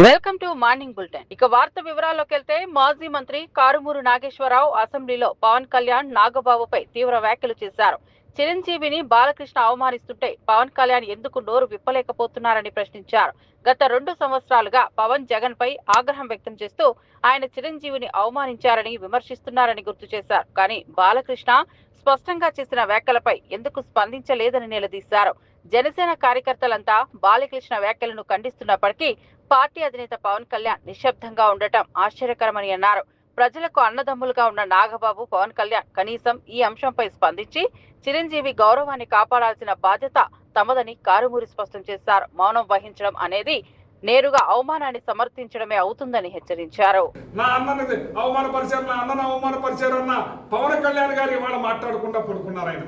Welcome to morning bulletin. ఇక వార్త వివరాల్లోకి వెళ్తే మాజీ మంత్రి కారుమూరు నాగేశ్వరరావు అసెంబ్లీలో పవన్ కళ్యాణ్ నాగబాబుపై తీవ్ర వ్యాఖ్యలు చేశారు. చిరంజీవిని బాలకృష్ణ అవమానిస్తుంటే పవన్ కళ్యాణ్ ఎందుకు నోరు విప్పలేకపోతున్నారని ప్రశ్నించారు. గత 2 సంవత్సరాలుగా పవన్ జగన్ పై ఆగ్రహం వ్యక్తం చేస్తూ ఆయన చిరంజీవిని అవమానించారని విమర్శిస్తున్నారని గుర్తు చేశారు. కానీ బాలకృష్ణ స్పష్టంగా చేసిన వ్యాఖ్యలపై ఎందుకు స్పందించలేదని నిలదీశారు. జనసేన కార్యకర్తలంతా బాలకృష్ణ వ్యాఖ్యలను ఖండిస్తున్నప్పటికీ పార్టీ అధినేత పవన్ కళ్యాణ్ నిశ్శబ్దంగా ఉండటం ఆశ్చర్యకరమని అన్నారు. ప్రజలకు అన్నదమ్ములుగా ఉన్న నాగబాబు, పవన్ కళ్యాణ్ కనీసం ఈ అంశంపై స్పందించి చిరంజీవి గౌరవాన్ని కాపాడాల్సిన బాధ్యత తమదని కారుమూరి స్పష్టం చేశారు. మౌనం వహించడం అనేది నేరుగా అవమానాన్ని సమర్థించడమే అవుతుందని హెచ్చరించారు. నా అన్నని అవమానపరిచారు అన్న పవన్ కళ్యాణ్ గారు ఇవాళ మాట్లాడకుండా పడుకున్నారు. ఆయన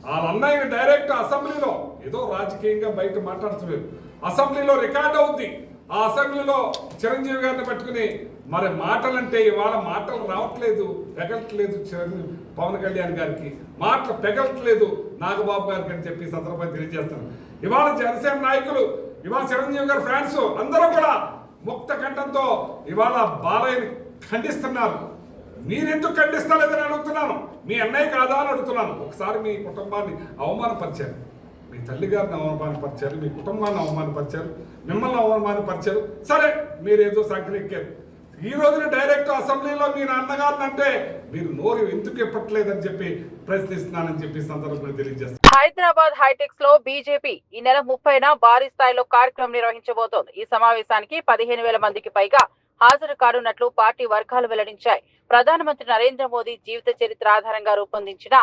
వాళ్ళ అన్నయ్య డైరెక్ట్ అసెంబ్లీలో ఏదో రాజకీయంగా బయట మాట్లాడుతున్నారు. అసెంబ్లీలో రికార్డ్ అవుద్ది. ఆ అసెంబ్లీలో చిరంజీవి గారిని పట్టుకుని మరి మాటలంటే ఇవాళ మాటలు రావట్లేదు, పెగలట్లేదు. పవన్ కళ్యాణ్ గారికి మాటలు పెగలట్లేదు నాగబాబు గారికి అని చెప్పి సందర్భంగా తెలియజేస్తాను. ఇవాళ జనసేన నాయకులు, ఇవాళ చిరంజీవి గారి ఫ్యాన్స్ అందరూ కూడా ముక్త కంఠంతో ఇవాళ బాలయ్యని ఖండిస్తున్నారు. మీరెందుకు ఖండిస్తలేదని అడుగుతున్నాను. మీ అన్నయ్య కాదా అని అడుగుతున్నాను. ఒకసారి మీ కుటుంబాన్ని అవమానపరిచారు, మీ తల్లిగారిని అవమానపరిచారు, మీ కుటుంబాన్ని అవమానపరిచారు, మిమ్మల్ని అవమానపరిచారు. సరే, మీరేదో సంకరెక్కారు. ఈ రోజున డైరెక్ట్ అసెంబ్లీలో మీ నాన్నగారిని అంటే మీరు నోరు ఎందుకు ఇప్పట్లేదని చెప్పి ప్రశ్నిస్తున్నానని చెప్పి సందర్భంగా తెలియజేస్తారు. హైదరాబాద్ హైటెక్స్ లో బీజేపీ ఈ నెల 30న భారీ స్థాయిలో కార్యక్రమం నిర్వహించబోతోంది. ఈ సమావేశానికి 15,000 మందికి పైగా హాజరు కానున్నట్లు పార్టీ వర్గాలు వెల్లడించాయి. ప్రధానమంత్రి నరేంద్ర మోదీ జీవిత చరిత్ర ఆధారంగా రూపొందించిన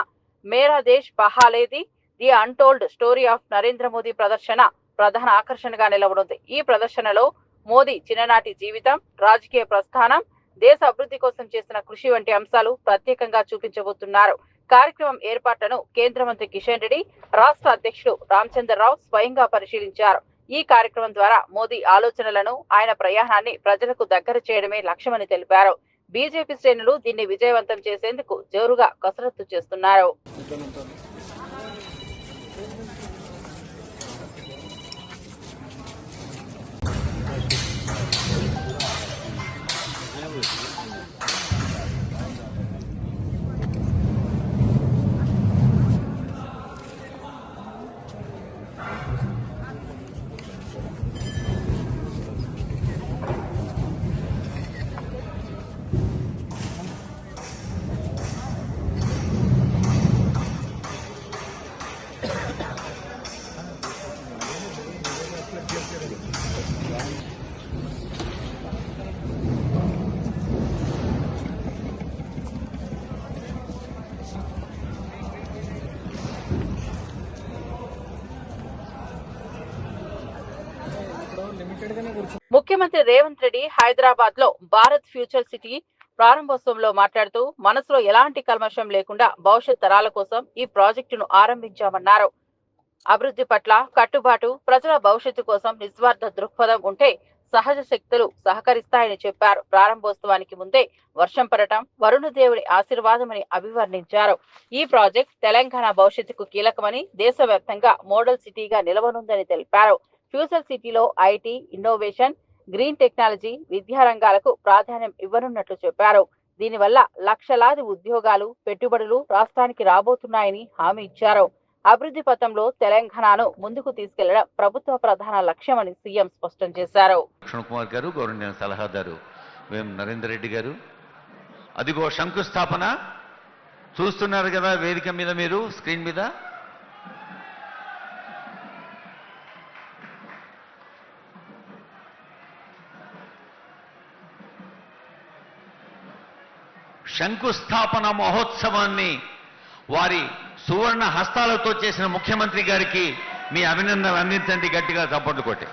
మేరా దేశ్ బహాలేది the untold story of Narendra Modi ప్రదర్శన ప్రధాన ఆకర్షణగా నిలవనుంది. ఈ ప్రదర్శనలో మోదీ చిన్ననాటి జీవితం, రాజకీయ ప్రస్థానం, దేశ అభివృద్ధి కోసం చేసిన కృషి వంటి అంశాలు ప్రత్యేకంగా చూపించబోతున్నారు. కార్యక్రమం ఏర్పాట్లను కేంద్ర మంత్రి కిషన్ రెడ్డి, రాష్ట్ర అధ్యక్షుడు రామచంద్రరావు స్వయంగా పరిశీలించారు. ఈ కార్యక్రమం ద్వారా మోదీ ఆలోచనలను, ఆయన ప్రయాణాన్ని ప్రజలకు దగ్గర చేయడమే లక్ష్యమని తెలిపారు. బీజేపీ శ్రేణులు దీన్ని విజయవంతం చేసేందుకు జోరుగా కసరత్తు చేస్తున్నారు. ముఖ్యమంత్రి రేవంత్ రెడ్డి హైదరాబాద్ లో భారత్ ఫ్యూచర్ సిటీ ప్రారంభోత్సవంలో మాట్లాడుతూ మనసులో ఎలాంటి కల్మషం లేకుండా భవిష్యత్ తరాల కోసం ఈ ప్రాజెక్టును ఆరంభించామన్నారు. అభివృద్ధి పట్ల కట్టుబాటు, ప్రజల భవిష్యత్తు కోసం నిస్వార్థ దృక్పథం ఉంటే సహజ శక్తులు సహకరిస్తాయని చెప్పారు. ప్రారంభోత్సవానికి ముందే వర్షం పడటం వరుణదేవుడి ఆశీర్వాదమని అభివర్ణించారు. ఈ ప్రాజెక్ట్ తెలంగాణ భవిష్యత్తుకు కీలకమని, దేశవ్యాప్తంగా మోడల్ సిటీగా నిలవనుందని తెలిపారు. ఫ్యూచర్ సిటీలో ఐటీ, ఇన్నోవేషన్, గ్రీన్ టెక్నాలజీ, విద్యారంగాలకు ప్రాధాన్యం ఇవ్వనున్నట్లు చెప్పారు. దీనివల్ల లక్షలాది ఉద్యోగాలు, పెట్టుబడులు రాష్ట్రానికి రాబోతున్నాయని హామీ ఇచ్చారు. అభివృద్ధి పథంలో తెలంగాణను ముందుకు తీసుకెళ్లడం ప్రభుత్వ ప్రధాన లక్ష్యమని సీఎం స్పష్టం చేశారు. లక్ష్మణ్ కుమార్ గారు, గౌరవనీయ సలహాదారు వేం నరేందర్ రెడ్డి గారు, అదిగో శంకుస్థాపన చూస్తున్నారు కదా వేదిక మీద, మీరు స్క్రీన్ మీద. శంకుస్థాపన మహోత్సవాన్ని వారి సువర్ణ హస్తాలతో చేసిన ముఖ్యమంత్రి గారికి మీ అభినందనలు అందించండి, గట్టిగా చప్పట్లు కొట్టి.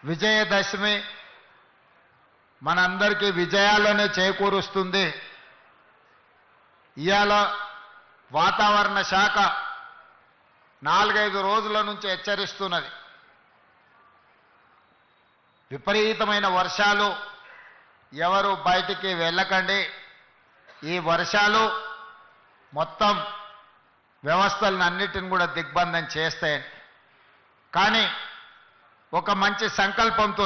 విజయదశమి మనందరికీ విజయాలనే చేకూరుస్తుంది. ఇవాళ వాతావరణ శాఖ 4-5 రోజుల నుంచి హెచ్చరిస్తున్నది. విపరీతమైన వర్షాలు, ఎవరు బయటికి వెళ్ళకండి, ఈ వర్షాలు మొత్తం వ్యవస్థలను అన్నిటిని కూడా దిగ్బంధం చేస్తాయని. కానీ ఒక మంచి సంకల్పంతో,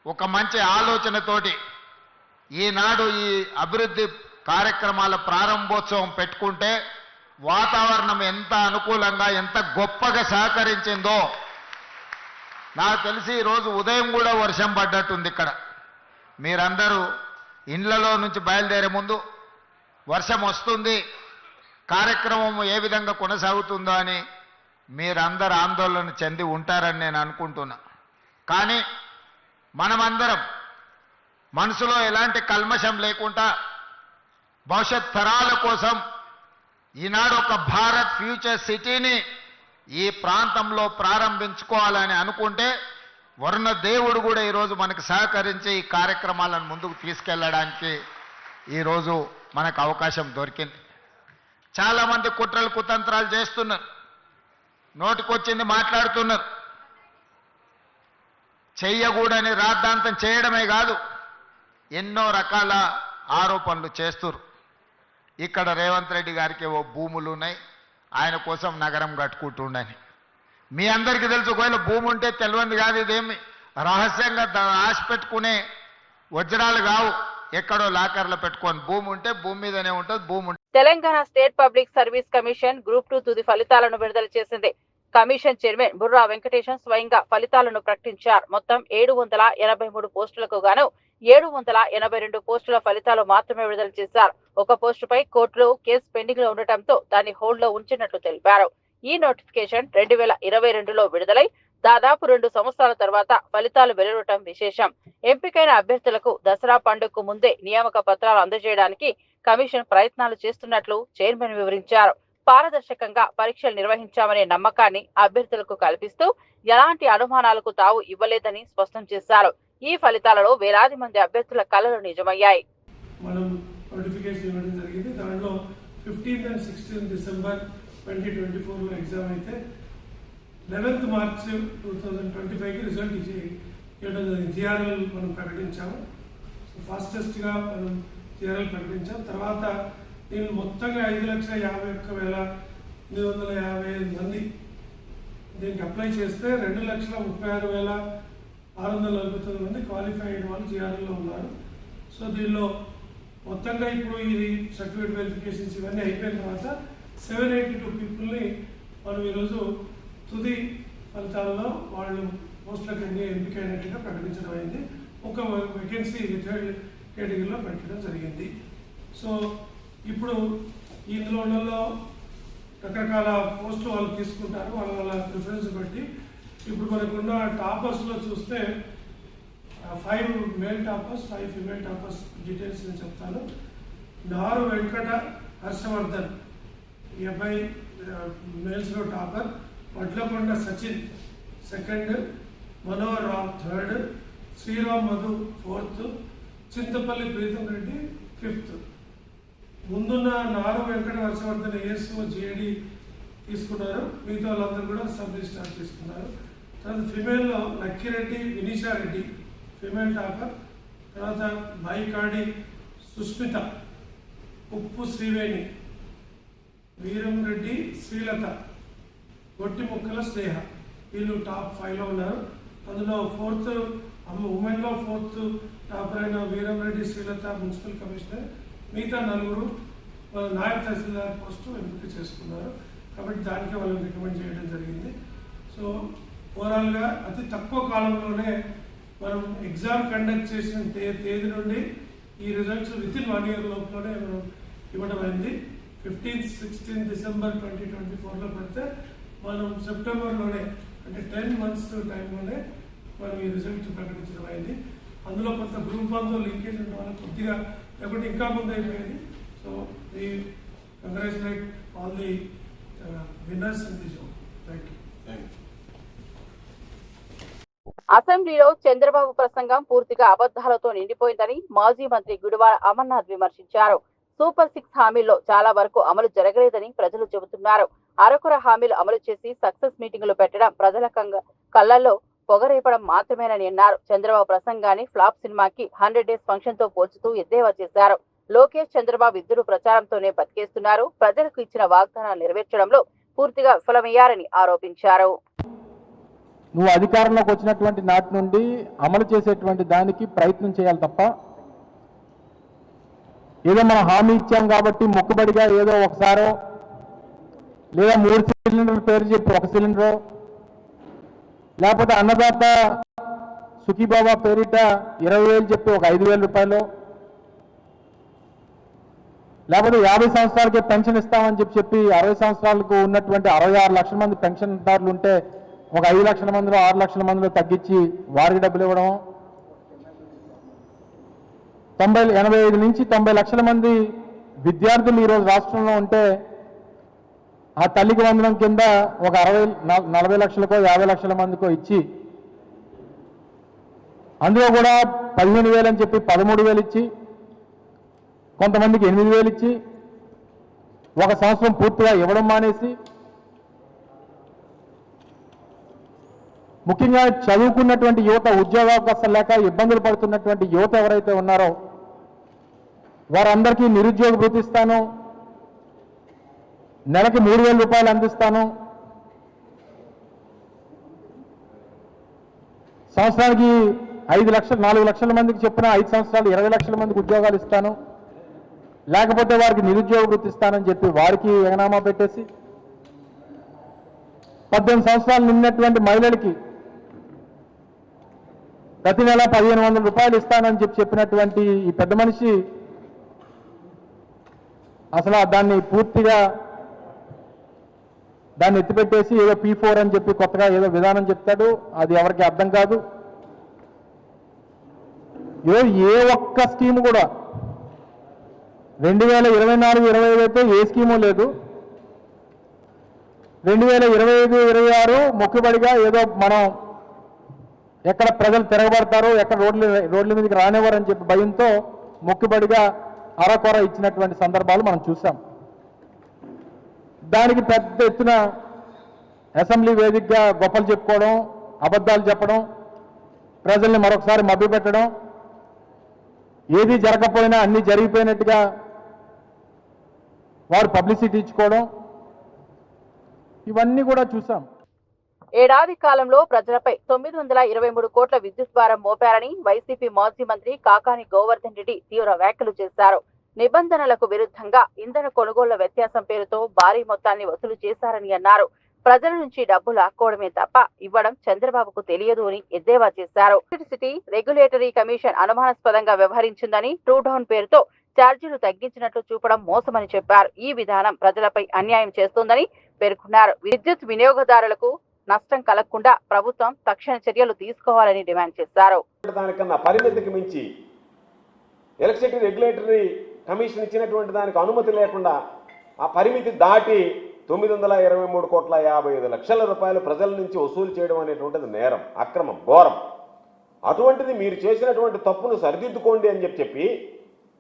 ఒక మంచి ఆలోచనతోటి ఈనాడు ఈ అభివృద్ధి కార్యక్రమాల ప్రారంభోత్సవం పెట్టుకుంటే వాతావరణం ఎంత అనుకూలంగా, ఎంత గొప్పగా సహకరించిందో నాకు తెలిసి ఈరోజు ఉదయం కూడా వర్షం పడ్డట్టుంది. ఇక్కడ మీరందరూ ఇండ్లలో నుంచి బయలుదేరే ముందు వర్షం వస్తుంది, కార్యక్రమం ఏ విధంగా కొనసాగుతుందో అని మీరందరూ ఆందోళన చెంది ఉంటారని నేను అనుకుంటున్నా. కానీ మనమందరం మనసులో ఎలాంటి కల్మషం లేకుండా భవిష్యత్ తరాల కోసం ఈనాడు ఒక భారత్ ఫ్యూచర్ సిటీని ఈ ప్రాంతంలో ప్రారంభించుకోవాలని అనుకుంటే వరుణ దేవుడు కూడా ఈరోజు మనకు సహకరించి ఈ కార్యక్రమాలను ముందుకు తీసుకెళ్ళడానికి ఈరోజు మనకు అవకాశం దొరికింది. చాలామంది కుట్రలు కుతంత్రాలు చేస్తున్నారు, నోటికొచ్చింది మాట్లాడుతున్నారు. చెయ్యకూడని రాద్ధాంతం చేయడమే కాదు, ఎన్నో రకాల ఆరోపణలు చేస్తున్నారు. ఇక్కడ రేవంత్ రెడ్డి గారికి ఓ భూములు ఉన్నాయి, ఆయన కోసం నగరం కట్టుకుంటుండని. మీ అందరికీ తెలుసు, ఒకవేళ భూమి ఉంటే తెలియంది కాదు, ఇదేమి రహస్యంగా ఆశ పెట్టుకునే వజ్రాలు కావు, ఎక్కడో లాకర్లో పెట్టుకొని భూమి ఉంటే భూమి మీదనే ఉంటుంది. భూమి Telangana state public service commission group 2 తుది ఫలితాలను విడుదల చేసింది. కమిషన్ చైర్మన్ బుర్రా వెంకటేశం స్వయంగా ఫలితాలను ప్రకటించారు. మొత్తం 783 పోస్టులకు గాను 782 పోస్టుల ఫలితాలు మాత్రమే విడుదల చేశారు. ఒక పోస్టుపై కోర్టులో కేసు పెండింగ్ లో ఉండటంతో దాన్ని హోల్డ్ లో ఉంచినట్లు తెలిపారు. ఈ నోటిఫికేషన్ 2022లో విడుదలై దాదాపు 2 సంవత్సరాల తర్వాత ఫలితాలు వెలువడటం విశేషం. ఎంపికైన అభ్యర్థులకు దసరా పండుగకు ముందే నియామక పత్రాలు అందజేయడానికి కమిషన్ ప్రయత్నాలు చేస్తున్నట్లు చైర్మన్ వివరించారు. పారదర్శకంగా పరీక్షలు నిర్వహించామనే నమ్మకాన్ని అభ్యర్థులకు కల్పిస్తూ ఎలాంటి అనుమానాలకు తావు ఇవ్వలేదని స్పష్టం చేశారు. ఈ ఫలితాలలో వేలాది మంది అభ్యర్థుల కలలు నిజమయ్యాయి. మనం నోటిఫికేషన్ ఇవ్వడం జరిగింది. దాంట్లో 15th and 16th December 2024లో exam అయితే 11th March 2025కి రిజల్ట్ ఇవ్వడం జరిగింది. జిఆర్ఎల్ మనం ప్రకటించాము. ఫాస్టెస్ట్గా మనం జిఆర్ఎల్ ప్రకటించాం. తర్వాత దీన్ని మొత్తంగా 5,51,850 మంది దీనికి అప్లై చేస్తే 2,36,649 మంది క్వాలిఫైడ్ వాళ్ళు జిఆర్ఎల్లో ఉన్నారు. సో దీనిలో మొత్తంగా ఇప్పుడు ఇది సర్టిఫికేట్ వెరిఫికేషన్స్ ఇవన్నీ అయిపోయిన తర్వాత 782 పీపుల్ని మనం ఈరోజు తుది ఫలితాల్లో వాళ్ళు పోస్టులకు ఎంపికైనట్టుగా ప్రకటించడం అయింది. ఒక వేకెన్సీ 3rd కేటగిరీలో పెట్టడం జరిగింది. సో ఇప్పుడు ఇందులో రకరకాల పోస్టులు వాళ్ళు తీసుకుంటారు, వాళ్ళ ప్రిఫరెన్స్ బట్టి. ఇప్పుడు మనకున్న టాపర్స్లో చూస్తే 5 male toppers, 5 female toppers details నేను చెప్తాను. నారు వెంకట హర్షవర్ధన్, ఈ అబ్బాయి మేల్స్లో topper. Vadlakonda Sachin 2nd, Manohar Rao 3rd, Sriram Madhu 4th, Chintapalli Preetham Reddy 5th. ముందున్న నారు వెంకట హర్షవర్ధన్ ఏఎస్ఓ జేడి తీసుకున్నారు, మిగతా వాళ్ళందరూ కూడా సబ్ రిజిస్ట్రార్ తీసుకున్నారు. తర్వాత ఫిమేల్లో లక్కిరెడ్డి వినీషా రెడ్డి ఫిమేల్ టాపర్. తర్వాత మైకాడి సుస్మిత, ఉప్పు శ్రీవేణి, వీరం రెడ్డి శ్రీలత, గొట్టి ముక్కల స్నేహ, వీళ్ళు టాప్ 5లో ఉన్నారు. అందులో 4th ఉమెన్లో 4th టాపర్ అయిన వీరం రెడ్డి శ్రీలత మున్సిపల్ కమిషనర్. మిగతా 4 నాయబ్ తహసీల్దార్ పోస్టు ఎంపిక చేసుకున్నారు. కాబట్టి దానికి వాళ్ళని రికమెండ్ చేయడం జరిగింది. సో ఓవరాల్గా అతి తక్కువ కాలంలోనే మనం ఎగ్జామ్ కండక్ట్ చేసిన తేదీ నుండి ఈ రిజల్ట్స్ వితిన్ 1 year లోపలనే మనం ఇవ్వడం అయింది. 15th, 16th December 2024లో పెడితే మనం సెప్టెంబర్లోనే, అంటే 10 months టైంలోనే మనం ఈ రిజల్ట్ ప్రకటించడం అయింది. అందులో కొంత గ్రూప్ 1తో లింకేజ్ ఉండడం వల్ల కొద్దిగా లేకుంటే ఇంకా ముందు అయిపోయింది. So we congratulate all the winners in the show. Thank you. అసెంబ్లీలో చంద్రబాబు ప్రసంగం పూర్తిగా అబద్ధాలతో నిండిపోయిందని మాజీ మంత్రి గుడివాడ అమర్నాథ్ విమర్శించారు. సూపర్ 6 హామీల్లో చాలా వరకు అమలు జరగలేదని ప్రజలు చెబుతున్నారు. అరకొర హామీలు అమలు చేసి సక్సెస్ మీటింగులు పెట్టడం ప్రజల కళ్ళల్లో పొగరేపడం మాత్రమేనని అన్నారు. చంద్రబాబు ప్రసంగాన్ని ఫ్లాప్ సినిమాకి 100 డేస్ ఫంక్షన్ తో పోల్చుతూ ఎద్దేవా చేశారు. లోకేష్, చంద్రబాబు ఇద్దరు ప్రచారంతోనే బతికేస్తున్నారు. ప్రజలకు ఇచ్చిన వాగ్దానాలు నెరవేర్చడంలో పూర్తిగా విఫలమయ్యారని ఆరోపించారు. నువ్వు అధికారంలోకి వచ్చినటువంటి నాటి నుండి అమలు చేసేటువంటి దానికి ప్రయత్నం చేయాలి తప్ప ఏదో మనం హామీ ఇచ్చాం కాబట్టి మొక్కుబడిగా ఏదో ఒకసారో లేదా 3 సిలిండర్ల పేరు చెప్పి 1 సిలిండరో లేకపోతే అన్నదాత సుఖీబాబా పేరిట 20,000 చెప్పి ఒక 5,000 రూపాయలు లేకపోతే 50 సంవత్సరాలకే పెన్షన్ ఇస్తామని చెప్పి 60 సంవత్సరాలకు ఉన్నటువంటి 66 లక్షల మంది పెన్షన్దారులు ఉంటే ఒక 5 లక్షల మందిలో 6 లక్షల మందిలో తగ్గించి వారికి డబ్బులు ఇవ్వడం, 85 నుంచి 90 లక్షల మంది విద్యార్థులు ఈరోజు రాష్ట్రంలో ఉంటే ఆ తల్లికి వందనం కింద ఒక 40 లక్షలకో 50 లక్షల మందికో ఇచ్చి అందులో కూడా 15,000 అని చెప్పి 13,000 ఇచ్చి కొంతమందికి 8,000 ఇచ్చి ఒక సంవత్సరం పూర్తిగా ఇవ్వడం మానేసి ముఖ్యంగా చదువుకున్నటువంటి యువత ఉద్యోగావకాశాలు లేక ఇబ్బందులు పడుతున్నటువంటి యువత ఎవరైతే ఉన్నారో వారందరికీ నిరుద్యోగ భృతి ఇస్తాను, నెలకి 3,000 రూపాయలు అందిస్తాను, సంవత్సరానికి 5 లక్షలు 4 లక్షల మందికి చెప్పిన 5 సంవత్సరాలు 20 లక్షల మందికి ఉద్యోగాలు ఇస్తాను, లేకపోతే వారికి నిరుద్యోగ వృత్తి ఇస్తానని చెప్పి వారికి ఎగనామా పెట్టేసి 18 సంవత్సరాలు నిన్నటువంటి మహిళలకి ప్రతి నెల 1,500 రూపాయలు ఇస్తానని చెప్పినటువంటి ఈ పెద్ద మనిషి అసలు దాన్ని పూర్తిగా దాన్ని ఎత్తిపెట్టేసి ఏదో P4 అని చెప్పి కొత్తగా ఏదో విధానం చెప్తాడు. అది ఎవరికి అర్థం కాదు. ఏ ఒక్క స్కీము కూడా 2024-25 అయితే ఏ స్కీము లేదు. 2025-26 మొక్కుబడిగా ఏదో మనం ఎక్కడ ప్రజలు తిరగబడతారో ఎక్కడ రోడ్ల మీదకి రానివ్వరని చెప్పి భయంతో మొక్కుబడిగా అరకొర ఇచ్చినటువంటి సందర్భాలు మనం చూసాం. దానికి పెద్ద ఎత్తున అసెంబ్లీ వేదికగా గొప్పలు చెప్పుకోవడం, అబద్ధాలు చెప్పడం, ప్రజల్ని మరొకసారి మభ్యపెట్టడం, ఏది జరగకపోయినా అన్ని జరిగిపోయినట్టుగా వారు పబ్లిసిటీ ఇచ్చుకోవడం, ఇవన్నీ కూడా చూసాం. ఏడాది కాలంలో ప్రజలపై 923 కోట్ల విద్యుత్ భారం మోపారని వైసీపీ మాజీ మంత్రి కాకాని గోవర్ధన్ రెడ్డి తీవ్ర వ్యాఖ్యలు చేశారు. నిబంధనలకు విరుద్ధంగా ఇంధన కొనుగోళ్ల వ్యత్యాసం పేరుతో భారీ మొత్తాన్ని వసూలు చేశారని అన్నారు. ప్రజల నుంచి డబ్బు లాక్కోవడమే తప్ప ఇవ్వడం చంద్రబాబుకు తెలియదు అని ఎద్దేవా చేశారు. ఎలక్ట్రిసిటీ రెగ్యులేటరీ కమిషన్ అనుమానాస్పదంగా వ్యవహరించిందని ట్రూ డౌన్ పేరుతో ఛార్జీలు తగ్గించినట్లు చూపడం మోసమని చెప్పారు. ఈ విధానం ప్రజలపై అన్యాయం చేస్తోందని పేర్కొన్నారు. విద్యుత్ వినియోగదారులకు నష్టం కలగకుండా ప్రభుత్వం తక్షణ చర్యలు తీసుకోవాలని డిమాండ్ చేశారు. దానికన్నా పరిమితికి మించి ఎలక్ట్రిసిటీ రెగ్యులేటరీ కమిషన్ ఇచ్చినటువంటి దానికి అనుమతి లేకుండా ఆ పరిమితి దాటి 923 కోట్ల 55 లక్షల రూపాయలు ప్రజల నుంచి వసూలు చేయడం అనేటువంటిది నేరం, అక్రమం, ఘోరం. అటువంటిది మీరు చేసినటువంటి తప్పును సరిదిద్దుకోండి అని చెప్పి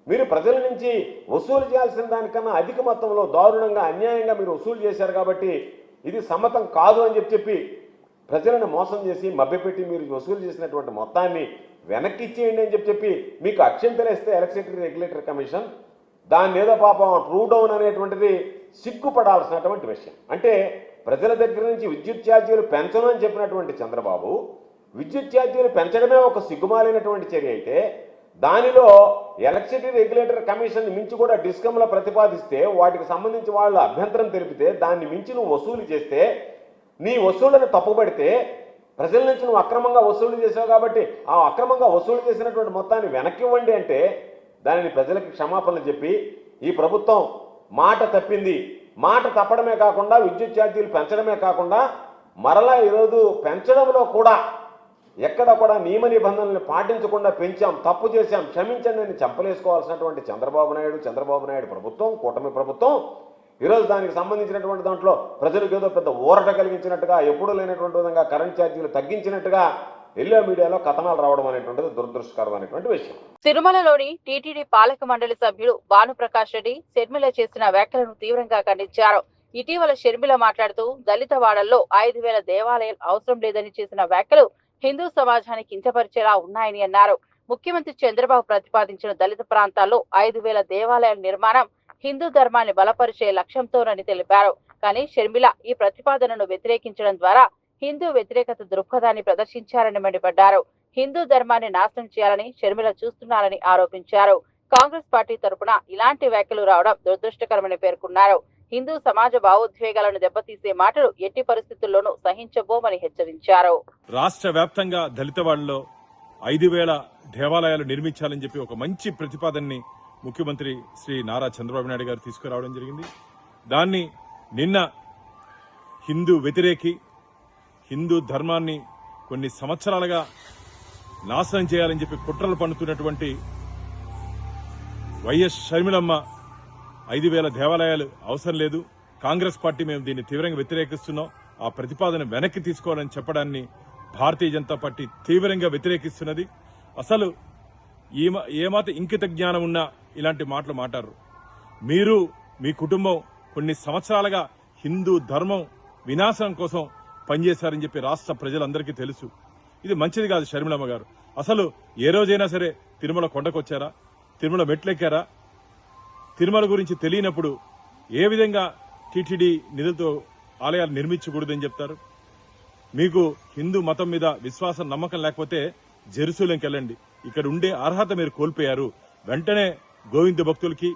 మీరు ప్రజల నుంచి వసూలు చేయాల్సిన దానికన్నా అధిక మొత్తంలో దారుణంగా అన్యాయంగా మీరు వసూలు చేశారు కాబట్టి ఇది సమ్మతం కాదు అని చెప్పి ప్రజలను మోసం చేసి మభ్యపెట్టి మీరు వసూలు చేసినటువంటి మొత్తాన్ని వెనక్కి ఇచ్చేయండి అని చెప్పి మీకు అక్షంతలేస్తే ఎలక్ట్రిసిటీ రెగ్యులేటరీ కమిషన్ దాన్ని ఏదో పాపం ట్రూ డౌన్ అనేటువంటిది సిగ్గుపడాల్సినటువంటి విషయం. అంటే ప్రజల దగ్గర నుంచి విద్యుత్ ఛార్జీలు పెంచను అని చెప్పినటువంటి చంద్రబాబు విద్యుత్ ఛార్జీలు పెంచడమే ఒక సిగ్గుమాలినటువంటి చర్య అయితే దానిలో ఎలక్ట్రిసిటీ రెగ్యులేటరీ కమిషన్ మించి కూడా డిస్కంలో ప్రతిపాదిస్తే వాటికి సంబంధించి వాళ్ళు అభ్యంతరం తెలిపితే దాన్ని మించి నువ్వు వసూలు చేస్తే నీ వసూళ్లను తప్పుపడితే ప్రజల నుంచి నువ్వు అక్రమంగా వసూలు చేసావు కాబట్టి ఆ అక్రమంగా వసూలు చేసినటువంటి మొత్తాన్ని వెనక్కి ఇవ్వండి అంటే దానిని ప్రజలకు క్షమాపణలు చెప్పి ఈ ప్రభుత్వం మాట తప్పింది, మాట తప్పడమే కాకుండా విద్యుత్ ఛార్జీలు పెంచడమే కాకుండా మరలా ఈరోజు పెంచడంలో కూడా ఎక్కడ కూడా నియమ నిబంధనలను పాటించకుండా పెంచాం, తప్పు చేశాం, క్షమించండి అని చంపలేసుకోవాల్సినటువంటి చంద్రబాబు నాయుడు ప్రభుత్వం, కూటమి ప్రభుత్వం ఈరోజు దానికి సంబంధించినటువంటి దాంట్లో ప్రజలకు ఏదో పెద్ద ఊరట కలిగించినట్టుగా, ఎప్పుడూ లేనటువంటి విధంగా కరెంట్ ఛార్జీలు తగ్గించినట్టుగా ఎల్లో మీడియాలో కథనాలు రావడం అనేటువంటిది దురదృష్టకరమైనటువంటి విషయం. తిరుమలలోని టీటీడీ పాలక మండలి సభ్యుడు భానుప్రకాష్ రెడ్డి షర్మిల చేసిన వ్యాఖ్యలను తీవ్రంగా ఖండించారు. ఇటీవల షర్మిల మాట్లాడుతూ దళిత వాడల్లో 5,000 దేవాలయాలు అవసరం లేదని చేసిన వ్యాఖ్యలు హిందూ సమాజాన్ని కించపరిచేలా ఉన్నాయని అన్నారు. ముఖ్యమంత్రి చంద్రబాబు ప్రతిపాదించిన దళిత ప్రాంతాల్లో 5,000 దేవాలయాల నిర్మాణం హిందూ ధర్మాన్ని బలపరిచే లక్ష్యంతోనని తెలిపారు. కానీ షర్మిల ఈ ప్రతిపాదనను వ్యతిరేకించడం ద్వారా హిందూ వ్యతిరేకత దృక్పథాన్ని ప్రదర్శించారని మండిపడ్డారు. హిందూ ధర్మాన్ని నాశనం చేయాలని షర్మిల చూస్తున్నారని ఆరోపించారు. కాంగ్రెస్ పార్టీ తరపున ఇలాంటి వ్యాఖ్యలు రావడం దురదృష్టకరమని పేర్కొన్నారు. హిందూ సమాజ భావోద్వేగాలను దెబ్బతీసే మాటలు ఎట్టి పరిస్థితుల్లోనూ సహించబోమని హెచ్చరించారు. రాష్ట్ర వ్యాప్తంగా దళితవాడలో 5,000 దేవాలయాలు నిర్మించాలని చెప్పి ఒక మంచి ప్రతిపాదనని ముఖ్యమంత్రి శ్రీ నారా చంద్రబాబు నాయుడు గారు తీసుకురావడం జరిగింది. దాన్ని నిన్న హిందూ వ్యతిరేకి, హిందూ ధర్మాన్ని కొన్ని సంవత్సరాలుగా నాశనం చేయాలని చెప్పి కుట్రలు పన్నుతున్నటువంటి వైఎస్ షర్మిలమ్మ 5,000 దేవాలయాలు అవసరం లేదు, కాంగ్రెస్ పార్టీ మేము దీన్ని తీవ్రంగా వ్యతిరేకిస్తున్నాం, ఆ ప్రతిపాదన వెనక్కి తీసుకోవాలని చెప్పడాన్ని భారతీయ జనతా పార్టీ తీవ్రంగా వ్యతిరేకిస్తున్నది. అసలు ఏమాత్రం ఇంకిత జ్ఞానం ఉన్నా ఇలాంటి మాటలు మాట్లాడరు. మీరు మీ కుటుంబం కొన్ని సంవత్సరాలుగా హిందూ ధర్మం వినాశనం కోసం పనిచేశారని చెప్పి రాష్ట్ర ప్రజలందరికీ తెలుసు. ఇది మంచిది కాదు. షర్మిలమ్మ గారు అసలు ఏ రోజైనా సరే తిరుమల కొండకొచ్చారా, తిరుమల మెట్లెక్కారా? తిరుమల గురించి తెలియనప్పుడు ఏ విధంగా టీటీడీ నిధులతో ఆలయాలు నిర్మించకూడదని చెప్తారు? మీకు హిందూ మతం మీద విశ్వాసం, నమ్మకం లేకపోతే జెరూసలేంకి వెళ్ళండి. ఇక్కడ ఉండే అర్హత మీరు కోల్పోయారు. వెంటనే గోవింద భక్తులకి,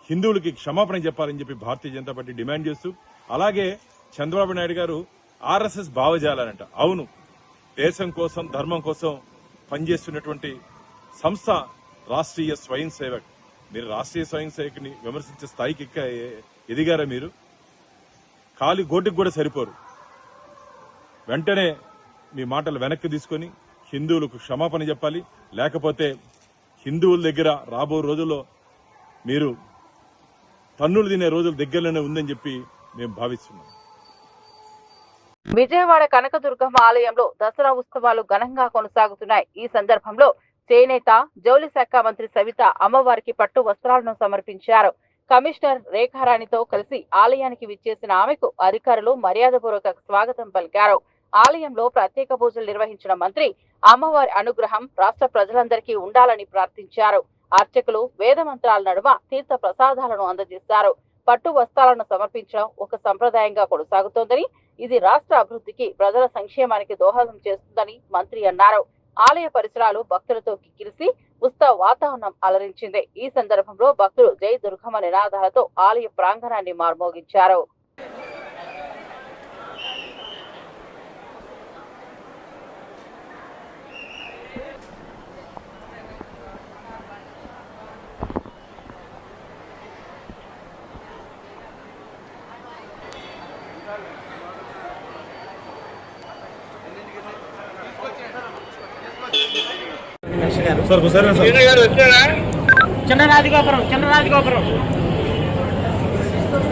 హిందువులకి క్షమాపణ చెప్పాలని చెప్పి భారతీయ జనతా పార్టీ డిమాండ్ చేస్తూ, అలాగే చంద్రబాబు నాయుడు గారు ఆర్ఎస్ఎస్ భావజాలాలంట. అవును, దేశం కోసం, ధర్మం కోసం పనిచేస్తున్నటువంటి సంస్థ రాష్ట్రీయ స్వయం సేవక్. మీరు రాష్ట్రీయ స్వయం సేవకుని విమర్శించే స్థాయికి ఎదిగారా? మీరు కాలి గోటికి కూడా సరిపోరు. వెంటనే మీ మాటలు వెనక్కి తీసుకొని హిందువులకు క్షమాపణ చెప్పాలి. లేకపోతే హిందువుల దగ్గర రాబో రోజుల్లో మీరు తన్నులు తినే రోజుల దగ్గరలోనే ఉందని చెప్పి మేము భావిస్తున్నాం. విజయవాడ కనకదుర్గమ్మ ఆలయంలో దసరా ఉత్సవాలు ఘనంగా కొనసాగుతున్నాయి. ఈ సందర్భంలో చేనేత, జౌళి శాఖ మంత్రి సవిత అమ్మవారికి పట్టు వస్త్రాలను సమర్పించారు. కమిషనర్ రేఖారాణితో కలిసి ఆలయానికి విచ్చేసిన ఆమెకు అధికారులు మర్యాదపూర్వక స్వాగతం పలికారు. ఆలయంలో ప్రత్యేక పూజలు నిర్వహించిన మంత్రి అమ్మవారి అనుగ్రహం రాష్ట్ర ప్రజలందరికీ ఉండాలని ప్రార్థించారు. అర్చకులు వేద మంత్రాల నడుమ తీర్థ ప్రసాదాలను అందజేశారు. పట్టు వస్త్రాలను సమర్పించడం ఒక సంప్రదాయంగా కొనసాగుతోందని, ఇది రాష్ట్ర అభివృద్ధికి, ప్రజల సంక్షేమానికి దోహదం చేస్తుందని మంత్రి అన్నారు. ఆలయ పరిసరాలు భక్తులతో కిక్కిరిసి ఉత్సవ వాతావరణం అలరించింది. ఈ సందర్భంలో భక్తులు జై దుర్గమ్మ నినాదాలతో ఆలయ ప్రాంగణాన్ని మార్మోగించారు.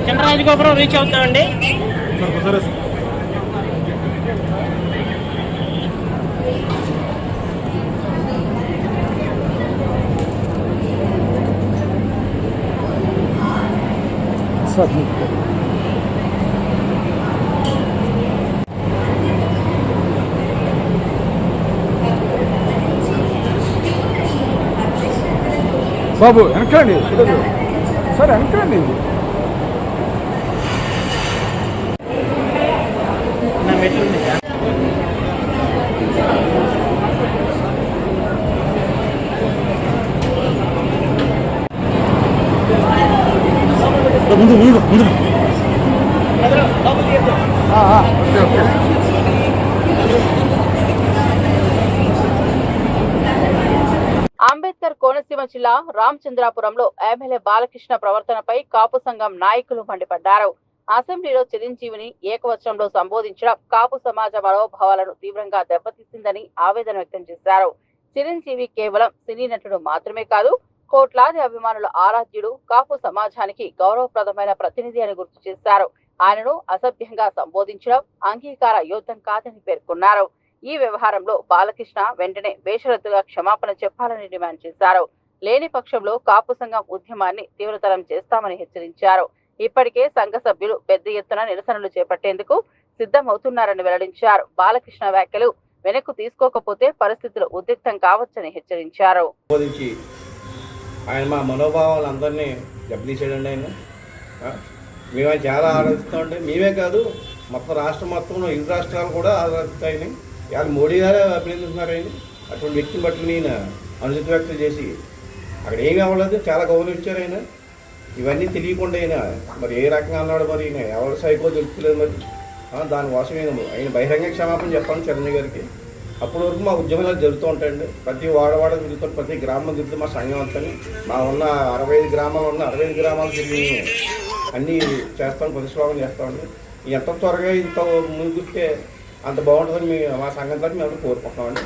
చిన్నరాజగోపురం రీచ్ అవుతామండి. బాబు వెనకండి సార్, వెనకండి. ముందు ముందు ముందు అంబేద్కర్ కోనసీమ జిల్లా రామచంద్రాపురంలో ఎమ్మెల్యే బాలకృష్ణ ప్రవర్తనపై కాపు సంఘం నాయకులు మండిపడ్డారు. అసెంబ్లీలో చిరంజీవిని ఏకవచనంలో సంబోధించడం కాపు సమాజ మనోభావాలను తీవ్రంగా దెబ్బతీసిందని ఆవేదన వ్యక్తం చేశారు. చిరంజీవి కేవలం సినీ నటుడు మాత్రమే కాదు, కోట్లాది అభిమానుల ఆరాధ్యుడు, కాపు సమాజానికి గౌరవప్రదమైన ప్రతినిధి అని గుర్తు చేశారు. ఆయనను అసభ్యంగా సంబోధించడం అంగీకార యోగ్యం కాదని పేర్కొన్నారు. ఈ వ్యవహారంలో బాలకృష్ణ వెంటనే బేషరతుగా క్షమాపణ చెప్పాలని డిమాండ్ చేశారు. లేని పక్షంలో కాపు సంఘం ఉద్యమాన్ని తీవ్రతరం చేస్తామని హెచ్చరించారు. ఇప్పటికే సంఘ సభ్యులు పెద్ద ఎత్తున నిరసనలు చేపట్టేందుకు సిద్ధమవుతున్నారని వెల్లడించారు. బాలకృష్ణ వ్యాఖ్యలు వెనక్కు తీసుకోకపోతే పరిస్థితులు ఉద్రిక్తం కావచ్చని హెచ్చరించారు. ఆయన మా మనోభావాలందరినీ దెబ్బతీసాడండి. మేము ఆయన చాలా ఆలోచిస్తామండి. మేమే కాదు, మొత్తం రాష్ట్రం మొత్తంలో 2 రాష్ట్రాలు కూడా ఆలోచిస్తాయని ఇవాళ మోడీ గారే అభినందిస్తున్నారు. ఆయన అటువంటి వ్యక్తిని బట్టి నేను అనుచిత వ్యాఖ్యలు చేసి అక్కడ ఏమీ అవ్వలేదు, చాలా గౌరవించారు ఆయన. ఇవన్నీ తెలియకుండా ఆయన మరి ఏ రకంగా అన్నాడు, మరి ఆయన ఎవరు సైకో తెలుపులేదు. మరి దానికోసం ఆయన బహిరంగ క్షమాపణ చెప్పాను చిరంజీవి గారికి. అప్పటి వరకు మా ఉద్యమాలు జరుగుతూ ఉంటాయండి. ప్రతి వాడవాడ తిరుగుతాం, ప్రతి గ్రామం తిరుగుతాం. మా సంఘం అంతా మా ఉన్న 65 గ్రామాలు ఉన్న 65 గ్రామాలు తిరిగి అన్నీ చేస్తాం, ప్రతిష్టాపన చేస్తామండి. ఎంత త్వరగా ఇంత ముందుకొస్తే అంత బాగుంటుందని మా సంఘం తరఫున మేము కోరుకుంటున్నామండి.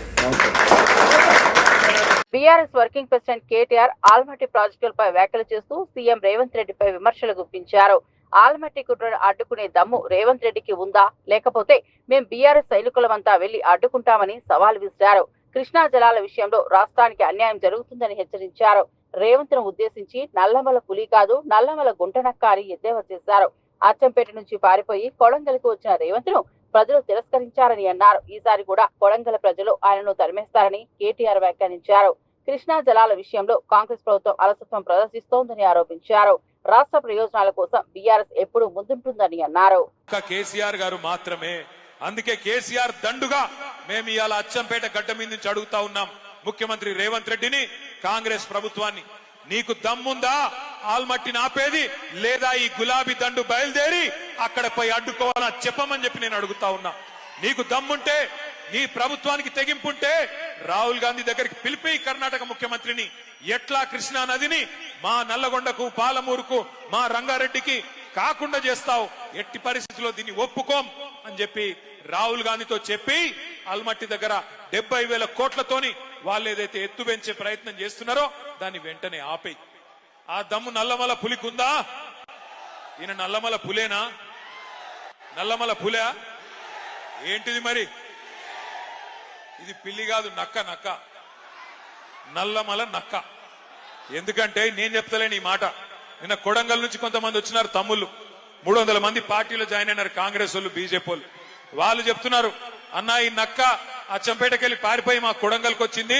BRS working president KTR Almatti ప్రాజెక్టులపై వ్యాఖ్యలు చేస్తూ సీఎం రేవంత్ రెడ్డిపై విమర్శలు గుప్పించారు. ఆల్మట్టి కుట్రను అడ్డుకునే దమ్ము రేవంత్ రెడ్డికి ఉందా, లేకపోతే మేం బీఆర్ఎస్ సైనికులమంతా వెళ్లి అడ్డుకుంటామని సవాల్ విసిరారు. కృష్ణా జలాల విషయంలో రాష్ట్రానికి అన్యాయం జరుగుతుందని హెచ్చరించారు. రేవంత్ ను ఉద్దేశించి నల్లమల పులి కాదు, నల్లమల గుంటనక్క అని ఎద్దేవా చేశారు. అచ్చంపేట నుంచి పారిపోయి కొడంగల్కు వచ్చిన రేవంత్ ను ప్రజలు తిరస్కరించారని అన్నారు. ఈసారి కూడా కొడంగల్ ప్రజలు ఆయనను తరిమేస్తారని కేటీఆర్ వ్యాఖ్యానించారు. కృష్ణా జలాల విషయంలో కాంగ్రెస్ ప్రభుత్వం అలసత్వం ప్రదర్శిస్తోందని ఆరోపించారు. రాష్ట్ర ప్రయోజనాల కోసం బీఆర్ఎస్ ఎప్పుడూ ముందుంటుందని అన్నారు. కేసీఆర్ గారు మాత్రమే, అందుకే కేసీఆర్ దండుగా మేము ఇవాళ అచ్చంపేట గడ్డ మీద నుంచి అడుగుతా ఉన్నాం ముఖ్యమంత్రి రేవంత్ రెడ్డిని, కాంగ్రెస్ ప్రభుత్వాన్ని, నీకు దమ్ముందా ఆల్మట్టిని ఆపేది, లేదా ఈ గులాబీ దండు బయలుదేరి అక్కడ పోయి అడ్డుకోవాలా చెప్పమని చెప్పి నేను అడుగుతా ఉన్నా. నీకు దమ్ముంటే, నీ ప్రభుత్వానికి తెగింపుంటే రాహుల్ గాంధీ దగ్గరికి పిలిపి కర్ణాటక ముఖ్యమంత్రిని ఎట్లా కృష్ణా నదిని మా నల్లగొండకు, పాలమూరుకు, మా రంగారెడ్డికి కాకుండా చేస్తావు, ఎట్టి పరిస్థితుల్లో దీన్ని ఒప్పుకోం అని చెప్పి రాహుల్ గాంధీతో చెప్పి ఆల్మట్టి దగ్గర 70,000 కోట్లతోని వాళ్ళు ఏదైతే ఎత్తు పెంచే ప్రయత్నం చేస్తున్నారో దాన్ని వెంటనే ఆపేయి. ఆ దమ్ము నల్లమల పులికుందా? ఈయన నల్లమల పులేనా? నల్లమల పులే ఏంటిది మరి? ఇది పిల్లి కాదు, నక్క. నక్క, నల్లమల నక్క. ఎందుకంటే నేను చెప్తలేను ఈ మాట. నిన్న కొడంగల్ నుంచి కొంతమంది వచ్చినారు తమ్ముళ్ళు, 300 మంది పార్టీలో జాయిన్ అయినారు, కాంగ్రెస్ వాళ్ళు, బీజేపీ వాళ్ళు. వాళ్ళు చెప్తున్నారు, అన్నా ఈ నక్క అచ్చంపేటకెళ్ళి పారిపోయి మా కొడంగల్కి వచ్చింది,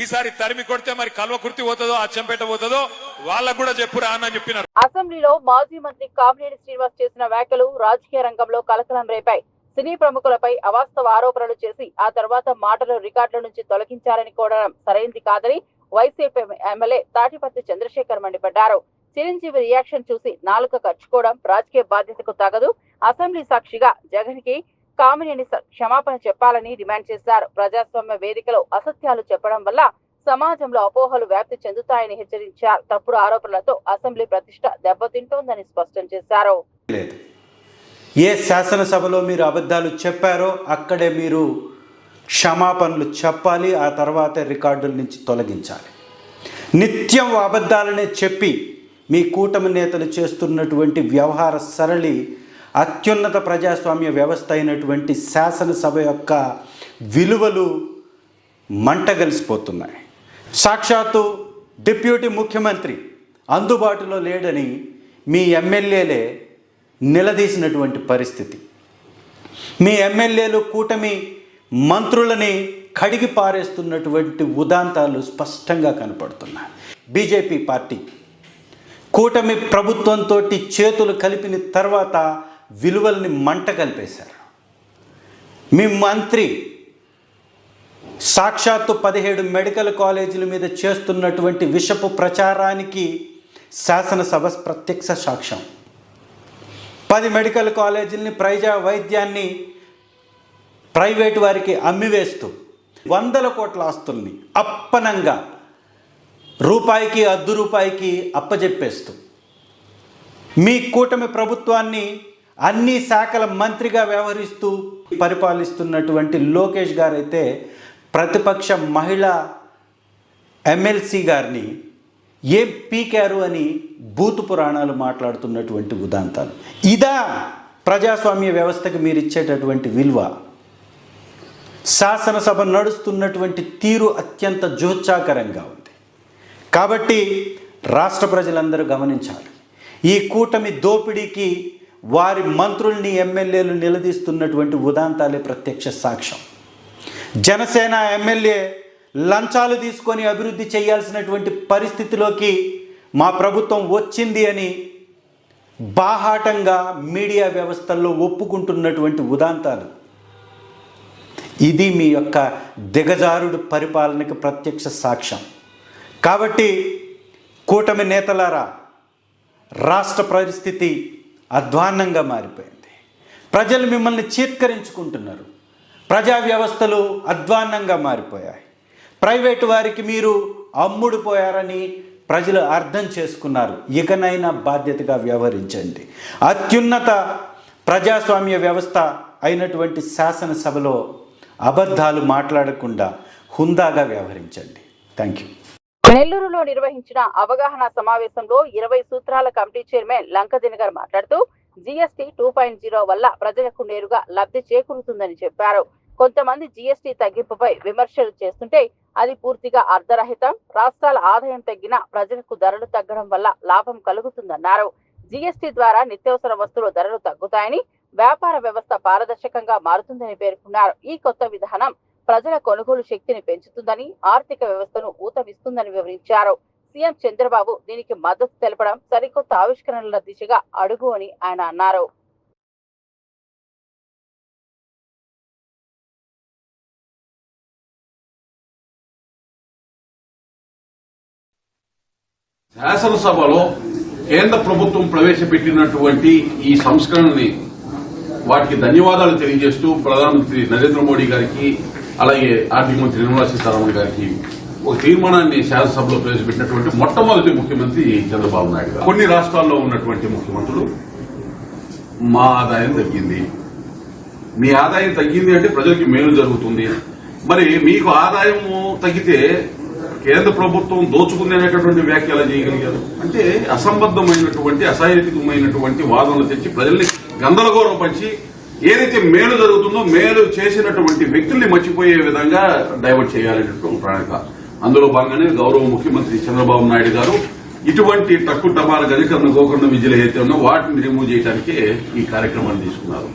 ఈసారి తరిమి కొడితే మరి కల్వకుర్తి పోతుందో అచ్చంపేట పోతుందో వాళ్ళకు కూడా చెప్పురా అని చెప్పినారు. అసెంబ్లీలో మాజీ మంత్రి కామినేని శ్రీనివాస్ చేసిన వ్యాఖ్యలు రాజకీయ రంగంలో కలకలం రేపాయి. సినీ ప్రముఖులపై అవాస్తవ ఆరోపణలు చేసి ఆ తర్వాత మాటలు రికార్డుల నుంచి తొలగించారని కోరడం సరైంది కాదని వైసీపీ ఎమ్మెల్యే తాటిపత్తి చంద్రశేఖర్ మండిపడ్డారు. చిరంజీవి రియాక్షన్ చూసి నాలుక ఖర్చుకోవడం రాజకీయ బాధ్యతకు తగదు. అసెంబ్లీ సాక్షిగా జగన్ కి కామినేని క్షమాపణ చెప్పాలని డిమాండ్ చేశారు. ప్రజాస్వామ్య వేదికలో అసత్యాలు చెప్పడం వల్ల సమాజంలో అపోహలు వ్యాప్తి చెందుతాయని హెచ్చరించారు. తప్పుడు ఆరోపణలతో అసెంబ్లీ ప్రతిష్ట దెబ్బతింటోందని స్పష్టం చేశారు. ఏ శాసనసభలో మీరు అబద్ధాలు చెప్పారో అక్కడే మీరు క్షమాపణలు చెప్పాలి, ఆ తర్వాత రికార్డుల నుంచి తొలగించాలి. నిత్యం అబద్ధాలనే చెప్పి మీ కూటమి నేతలు చేస్తున్నటువంటి వ్యవహార సరళి అత్యున్నత ప్రజాస్వామ్య వ్యవస్థ అయినటువంటి శాసనసభ యొక్క విలువలు మంటగలిసిపోతున్నాయి. సాక్షాత్తు డిప్యూటీ ముఖ్యమంత్రి అందుబాటులో లేడని మీ ఎమ్మెల్యేలే నిలదీసినటువంటి పరిస్థితి. మీ ఎమ్మెల్యేలు కూటమి మంత్రులని కడిగి పారేస్తున్నటువంటి ఉదాంతాలు స్పష్టంగా కనపడుతున్నాయి. బీజేపీ పార్టీ కూటమి ప్రభుత్వంతో చేతులు కలిపిన తర్వాత విలువల్ని మంట కలిపేశారు. మీ మంత్రి సాక్షాత్తు 17 మెడికల్ కాలేజీల మీద చేస్తున్నటువంటి విషపు ప్రచారానికి శాసనసభ ప్రత్యక్ష సాక్ష్యం. 10 మెడికల్ కాలేజీలని, ప్రజా వైద్యాన్ని ప్రైవేటు వారికి అమ్మివేస్తూ 100 కోట్ల ఆస్తుల్ని అప్పనంగా రూపాయికి అర్ధ రూపాయికి అప్పజెప్పేస్తూ మీ కూటమి ప్రభుత్వాన్ని అన్ని శాఖల మంత్రిగా వ్యవహరిస్తూ పరిపాలిస్తున్నటువంటి లోకేష్ గారైతే ప్రతిపక్ష మహిళా ఎమ్మెల్సీ గారిని ఏం పీకారు అని భూతు పురాణాలు మాట్లాడుతున్నటువంటి ఉదాంతాలు. ఇదా ప్రజాస్వామ్య వ్యవస్థకు మీరు ఇచ్చేటటువంటి విలువ? శాసనసభ నడుస్తున్నటువంటి తీరు అత్యంత జోత్సాకరంగా ఉంది. కాబట్టి రాష్ట్ర ప్రజలందరూ గమనించాలి. ఈ కూటమి దోపిడీకి వారి మంత్రుల్ని ఎమ్మెల్యేలు నిలదీస్తున్నటువంటి ఉదాంతాలే ప్రత్యక్ష సాక్ష్యం. జనసేన ఎమ్మెల్యే లంచాలు తీసుకొని అభివృద్ధి చేయాల్సినటువంటి పరిస్థితిలోకి మా ప్రభుత్వం వచ్చింది అని బాహాటంగా మీడియా వ్యవస్థల్లో ఒప్పుకుంటున్నటువంటి ఉదాంతాలు. ఇది మీ యొక్క దిగజారుడు పరిపాలనకి ప్రత్యక్ష సాక్ష్యం. కాబట్టి కూటమి నేతలారా, రాష్ట్ర పరిస్థితి అధ్వాన్నంగా మారిపోయింది. ప్రజలు మిమ్మల్ని చీత్కరించుకుంటున్నారు. ప్రజా వ్యవస్థలు అధ్వాన్నంగా మారిపోయాయి. ప్రైవేటు వారికి మీరు అమ్ముడుపోయారని ప్రజలు అర్థం చేసుకున్నారు. ఇకనైనా బాధ్యతగా వ్యవహరించండి. అత్యున్నత ప్రజాస్వామ్య వ్యవస్థ అయినటువంటి శాసనసభలో అబద్ధాలు మాట్లాడకుండా హుందాగా వ్యవహరించండి. Thank you. నెల్లూరులో నిర్వహించిన అవగాహన సమావేశంలో 20 సూత్రాల కమిటీ చైర్మన్ లంకదినగర్ మాట్లాడుతూ జీఎస్టీ 2.0 వల్ల ప్రజలకు నేరుగా లబ్ధి చేకూరుతుందని చెప్పారు. కొంతమంది జీఎస్టీ తగ్గింపుపై విమర్శలు చేస్తుంటే అది పూర్తిగా అర్ధరహితం. రాష్ట్రాల ఆదాయం తగ్గినా ప్రజలకు ధరలు తగ్గడం వల్ల లాభం కలుగుతుందన్నారు. జీఎస్టీ ద్వారా నిత్యావసర వస్తువుల ధరలు తగ్గుతాయని, వ్యాపార వ్యవస్థ పారదర్శకంగా మారుతుందని పేర్కొన్నారు. ఈ కొత్త విధానం ప్రజల కొనుగోలు శక్తిని పెంచుతుందని, ఆర్థిక వ్యవస్థను ఊతమిస్తుందని వివరించారు. సీఎం చంద్రబాబు దీనికి మద్దతు తెలపడం సరికొత్త ఆవిష్కరణల దిశగా అడుగు అని ఆయన అన్నారు. శాసనసభలో కేంద్ర ప్రభుత్వం ప్రవేశపెట్టినటువంటి ఈ సంస్కరణని వాటికి ధన్యవాదాలు తెలియజేస్తూ ప్రధానమంత్రి నరేంద్ర మోడీ గారికి, అలాగే ఆర్థిక మంత్రి నిర్మలా సీతారామన్ గారికి ఒక తీర్మానాన్ని శాసనసభలో ప్రవేశపెట్టినటువంటి మొట్టమొదటి ముఖ్యమంత్రి చంద్రబాబు నాయుడు గారు. కొన్ని రాష్ట్రాల్లో ఉన్నటువంటి ముఖ్యమంత్రులు మా ఆదాయం తగ్గింది, మీ ఆదాయం తగ్గింది అంటే ప్రజలకి మేలు జరుగుతుంది, మరి మీకు ఆదాయం తగ్గితే కేంద్ర ప్రభుత్వం దోచుకుంది అనేటటువంటి వ్యాఖ్యలు చేయగలిగారు. అంటే అసంబద్ధమైనటువంటి అసహేతుకమైనటువంటి వాదనలు తెచ్చి ప్రజల్ని గందరగోళం పంచి ఏదైతే మేలు జరుగుతుందో మేలు చేసినటువంటి వ్యక్తుల్ని మర్చిపోయే విధంగా డైవర్ట్ చేయాలనేటువంటి ప్రణాళిక. అందులో భాగంగానే గౌరవ ముఖ్యమంత్రి చంద్రబాబు నాయుడు గారు ఇటువంటి తక్కువ టమాల గజకరణ గోకరణ విద్యలు ఏదైతే ఉన్నా వాటిని రిమూవ్ చేయడానికే ఈ కార్యక్రమాన్ని తీసుకున్నారు.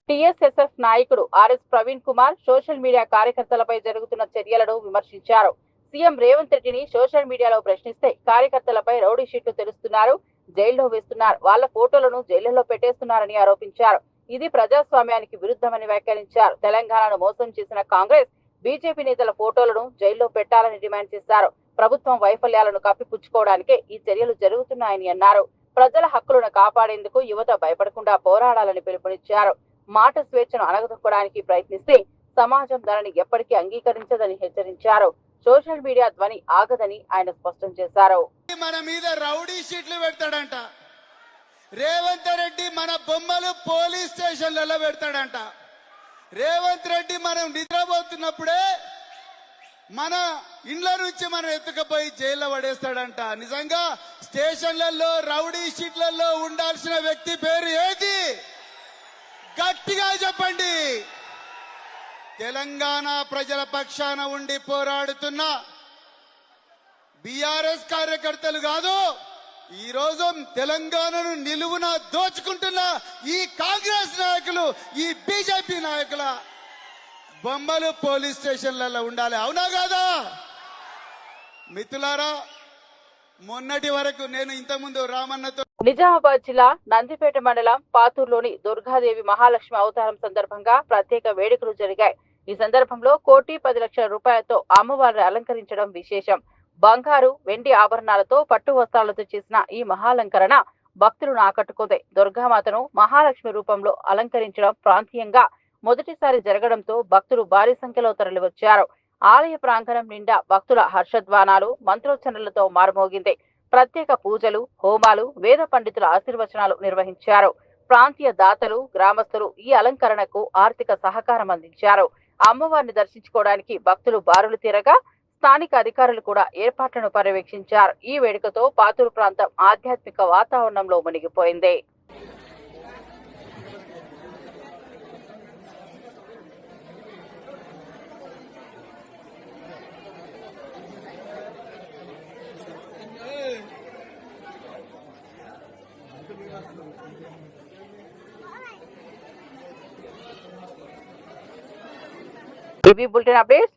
టీఎస్ఎస్ఎఫ్ నాయకుడు RS Praveen Kumar social media కార్యకర్తలపై జరుగుతున్న చర్యలను విమర్శించారు. సీఎం రేవంత్ రెడ్డిని సోషల్ మీడియాలో ప్రశ్నిస్తే కార్యకర్తలపై రౌడీ షీట్లు తెరుస్తున్నారు, జైల్లో వేస్తున్నారు, వాళ్ల ఫోటోలను జైళ్లలో పెట్టేస్తున్నారని ఆరోపించారు. ఇది ప్రజాస్వామ్యానికి విరుద్ధమని వ్యాఖ్యానించారు. తెలంగాణను మోసం చేసిన కాంగ్రెస్, బీజేపీ నేతల ఫోటోలను జైల్లో పెట్టాలని డిమాండ్ చేశారు. ప్రభుత్వం వైఫల్యాలను కప్పిపుచ్చుకోవడానికే ఈ చర్యలు జరుగుతున్నాయని అన్నారు. ప్రజల హక్కులను కాపాడేందుకు యువత భయపడకుండా పోరాడాలని పిలుపునిచ్చారు. మాట స్వేచ్ఛను అణగదొక్కడానికి ప్రయత్నిస్తే సమాజం దానిని ఎప్పటికీ అంగీకరించదని హెచ్చరించారు. సోషల్ మీడియా ధ్వని ఆగదని ఆయన స్పష్టం చేశారు. మన మీద రౌడీ షీట్లు పెడతాడంట రేవంత్ రెడ్డి, మన బొమ్మలు పోలీస్ స్టేషన్లలో పెడతాడంట రేవంత్ రెడ్డి. మనం నిద్రపోతున్నప్పుడే మన ఇండ్ల నుంచి మనం ఎత్తుకపోయి జైల్లో పడేస్తాడంట. నిజంగా స్టేషన్లలో రౌడీ షీట్లలో ఉండాల్సిన వ్యక్తి పేరు ఏది? గట్టిగా చెప్పండి. తెలంగాణ ప్రజల పక్షాన ఉండి పోరాడుతున్న బీఆర్ఎస్ కార్యకర్తలు కాదు, ఈ రోజు తెలంగాణను నిలువున దోచుకుంటున్న ఈ కాంగ్రెస్ నాయకులు, ఈ బీజేపీ నాయకుల బొమ్మలు పోలీస్ స్టేషన్లలో ఉండాలి. అవునా కాదా మిత్రులారా? మొన్నటి వరకు నేను ఇంతకుముందు రామన్నతో నిజామాబాద్ జిల్లా నందిపేట మండలం పాతూరులోని దుర్గాదేవి మహాలక్ష్మి అవతారం సందర్భంగా ప్రత్యేక వేడుకలు జరిగాయి. ఈ సందర్భంలో 1,10,00,000 రూపాయలతో అమ్మవారిని అలంకరించడం విశేషం. బంగారు, వెండి ఆభరణాలతో పట్టు వస్త్రాలతో చేసిన ఈ మహాలంకరణ భక్తులను ఆకట్టుకుంది. దుర్గామాతను మహాలక్ష్మి రూపంలో అలంకరించడం ప్రాంతీయంగా మొదటిసారి జరగడంతో భక్తులు భారీ సంఖ్యలో తరలివచ్చారు. ఆలయ ప్రాంగణం నిండా భక్తుల హర్షధ్వానాలు, మంత్రోచ్చరణలతో మారుమోగింది. ప్రత్యేక పూజలు, హోమాలు, వేద పండితుల ఆశీర్వచనాలు నిర్వహించారు. ప్రాంతీయ దాతలు, గ్రామస్తులు ఈ అలంకరణకు ఆర్థిక సహకారం అందించారు. అమ్మవారిని దర్శించుకోవడానికి భక్తులు బారులు తీరగా స్థానిక అధికారులు కూడా ఏర్పాట్లను పర్యవేక్షించారు. ఈ వేడుకతో పాతూరు ప్రాంతం ఆధ్యాత్మిక వాతావరణంలో మునిగిపోయింది. AB bulletin updates